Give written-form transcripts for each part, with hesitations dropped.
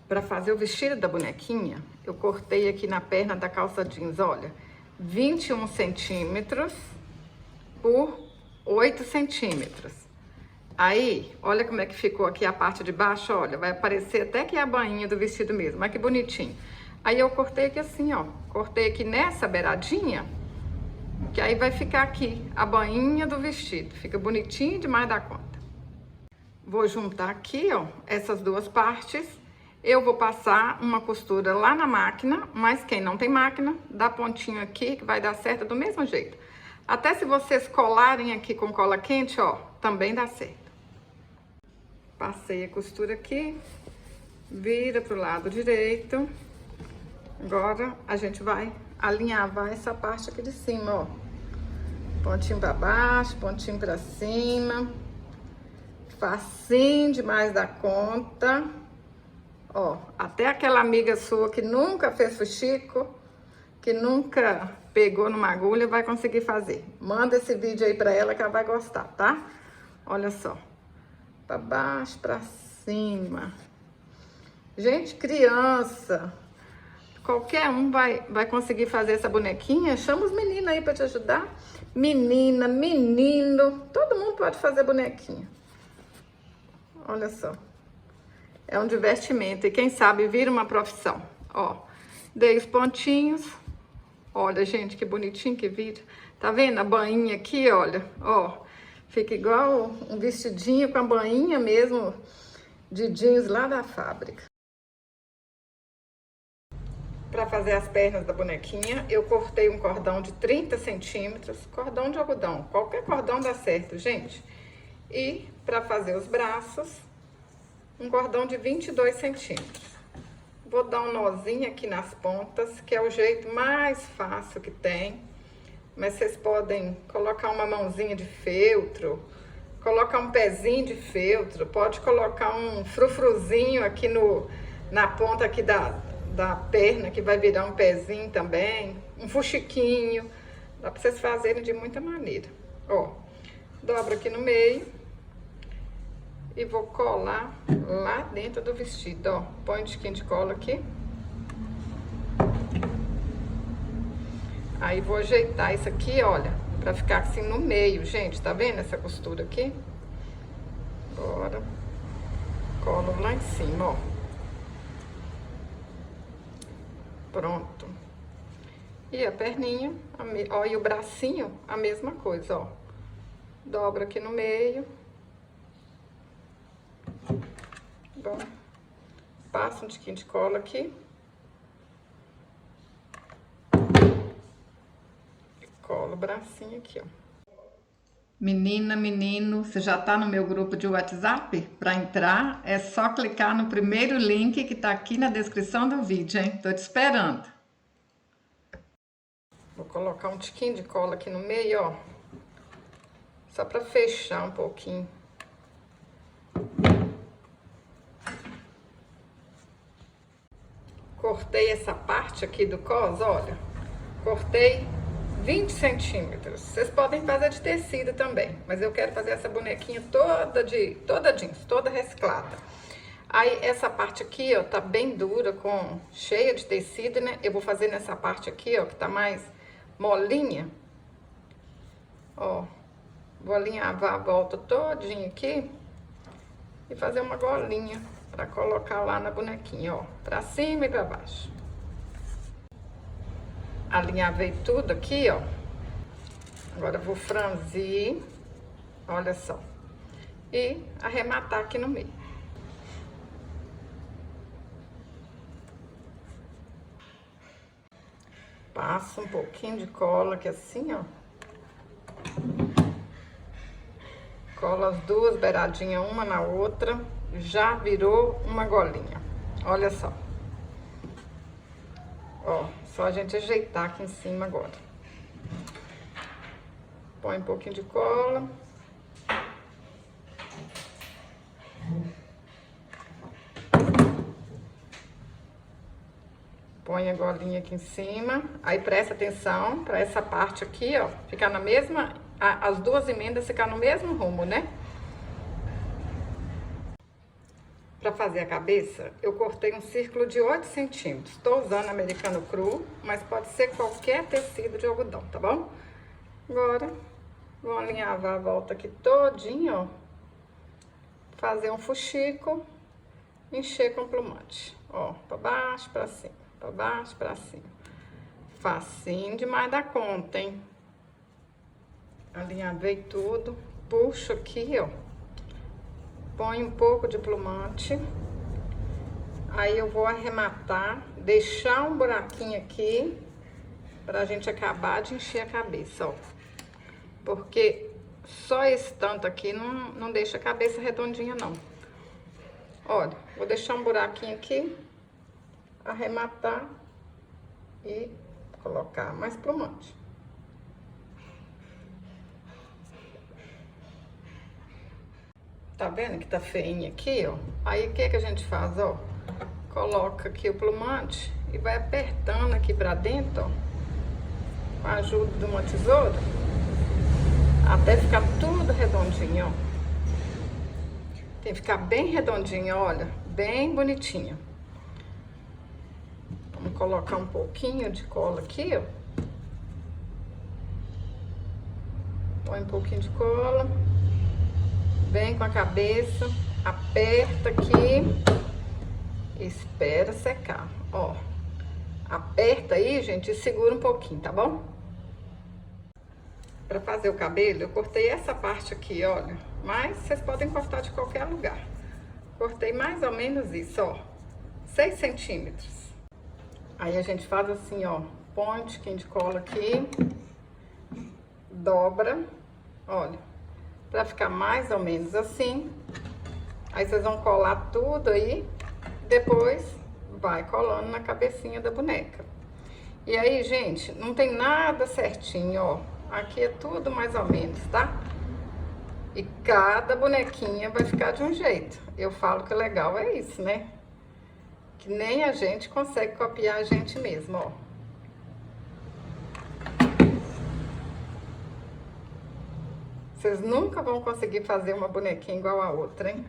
Para fazer o vestido da bonequinha, eu cortei aqui na perna da calça jeans, olha, 21 centímetros por 8 centímetros. Aí, olha como é que ficou aqui a parte de baixo, olha, vai aparecer até que é a bainha do vestido mesmo, olha que bonitinho. Aí eu cortei aqui assim, ó, cortei aqui nessa beiradinha, que aí vai ficar aqui a bainha do vestido, fica bonitinho demais da conta. Vou juntar aqui, ó, essas duas partes. Eu vou passar uma costura lá na máquina, mas quem não tem máquina, dá pontinho aqui que vai dar certo do mesmo jeito. Até se vocês colarem aqui com cola quente, ó, também dá certo. Passei a costura aqui, vira pro lado direito. Agora a gente vai alinhavar essa parte aqui de cima, ó. Pontinho pra baixo, pontinho pra cima. Facinho demais da conta. Ó, até aquela amiga sua que nunca fez fuxico, que nunca pegou numa agulha, vai conseguir fazer. Manda esse vídeo aí pra ela que ela vai gostar, tá? Olha só. Pra baixo, pra cima. Gente, criança, qualquer um vai conseguir fazer essa bonequinha. Chama os meninos aí pra te ajudar. Menina, menino, todo mundo pode fazer bonequinha. Olha só. É um divertimento e quem sabe vira uma profissão. Ó, dei os pontinhos. Olha, gente, que bonitinho que vira. Tá vendo a bainha aqui, olha? Ó, fica igual um vestidinho com a bainha mesmo de jeans lá da fábrica. Para fazer as pernas da bonequinha, eu cortei um cordão de 30 centímetros, cordão de algodão. Qualquer cordão dá certo, gente. E para fazer os braços, um cordão de 22 centímetros. Vou dar um nozinho aqui nas pontas, que é o jeito mais fácil que tem. Mas vocês podem colocar uma mãozinha de feltro, colocar um pezinho de feltro, pode colocar um frufruzinho aqui na ponta aqui da perna, que vai virar um pezinho também. Um fuxiquinho, dá pra vocês fazerem de muita maneira. Ó, dobro aqui no meio. E vou colar lá dentro do vestido, ó. Põe um tiquinho de cola aqui. Aí vou ajeitar isso aqui, olha, pra ficar assim no meio, gente. Tá vendo essa costura aqui? Agora, colo lá em cima, ó. Pronto. E a perninha, ó, e o bracinho, a mesma coisa, ó. Dobra aqui no meio. Bom, passa um tiquinho de cola aqui. E cola o bracinho aqui, ó. Menina, menino, você já tá no meu grupo de WhatsApp? Para entrar, é só clicar no primeiro link que tá aqui na descrição do vídeo, hein? Tô te esperando. Vou colocar um tiquinho de cola aqui no meio, ó. Só para fechar um pouquinho. Cortei essa parte aqui do cos, olha. Cortei 20 centímetros. Vocês podem fazer de tecido também, mas eu quero fazer essa bonequinha toda jeans, toda reciclada. Aí essa parte aqui, ó, tá bem dura, cheia de tecido, né? Eu vou fazer nessa parte aqui, ó, que tá mais molinha. Ó, vou alinhavar a volta todinha aqui e fazer uma golinha pra colocar lá na bonequinha, ó, pra cima e pra baixo. Alinhavei tudo aqui, ó. Agora eu vou franzir, olha só, e arrematar aqui no meio. Passo um pouquinho de cola aqui assim, ó. Colo as duas beiradinhas uma na outra, já virou uma golinha. Olha só. Ó, só a gente ajeitar aqui em cima agora. Põe um pouquinho de cola. Põe a golinha aqui em cima. Aí presta atenção para essa parte aqui, ó, ficar na mesma, as duas emendas ficar no mesmo rumo, né? Para fazer a cabeça, eu cortei um círculo de 8 centímetros. Estou usando americano cru, mas pode ser qualquer tecido de algodão, tá bom? Agora, vou alinhavar a volta aqui todinho, ó. Fazer um fuxico, encher com plumante. Ó, pra baixo, pra cima, pra baixo, pra cima. Facinho demais da conta, hein? Alinhavei tudo, puxo aqui, ó. Põe um pouco de plumante. Aí eu vou arrematar, deixar um buraquinho aqui pra gente acabar de encher a cabeça, ó. Porque só esse tanto aqui não deixa a cabeça redondinha, não. Olha, vou deixar um buraquinho aqui, arrematar e colocar mais plumante. Tá vendo que tá feinho aqui, ó? Aí o que que a gente faz, ó? Coloca aqui o plumante e vai apertando aqui pra dentro, ó, com a ajuda de uma tesoura, até ficar tudo redondinho, ó. Tem que ficar bem redondinho, olha, bem bonitinho. Vamos colocar um pouquinho de cola aqui, ó. Põe um pouquinho de cola. Vem com a cabeça, aperta aqui, espera secar, ó. Aperta aí, gente, e segura um pouquinho, tá bom? Pra fazer o cabelo, eu cortei essa parte aqui, olha. Mas vocês podem cortar de qualquer lugar. Cortei mais ou menos isso, ó. 6 centímetros. Aí a gente faz assim, ó. Põe um tiquinho de cola aqui. Dobra, olha. Pra ficar mais ou menos assim. Aí vocês vão colar tudo aí. Depois vai colando na cabecinha da boneca. E aí, gente, não tem nada certinho, ó. Aqui é tudo mais ou menos, tá? E cada bonequinha vai ficar de um jeito. Eu falo que o legal é isso, né? Que nem a gente consegue copiar a gente mesmo, ó. Vocês nunca vão conseguir fazer uma bonequinha igual a outra, hein?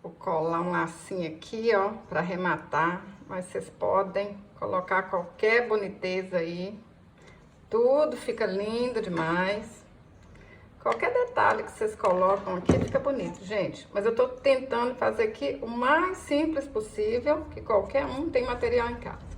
Vou colar um lacinho aqui, ó, pra arrematar. Mas vocês podem colocar qualquer boniteza aí. Tudo fica lindo demais. Qualquer detalhe que vocês colocam aqui fica bonito, gente. Mas eu tô tentando fazer aqui o mais simples possível, que qualquer um tem material em casa.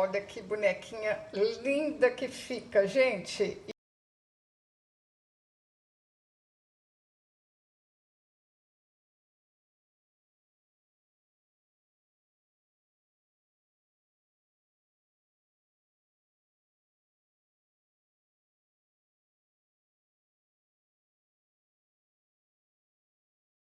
Olha que bonequinha linda que fica, gente.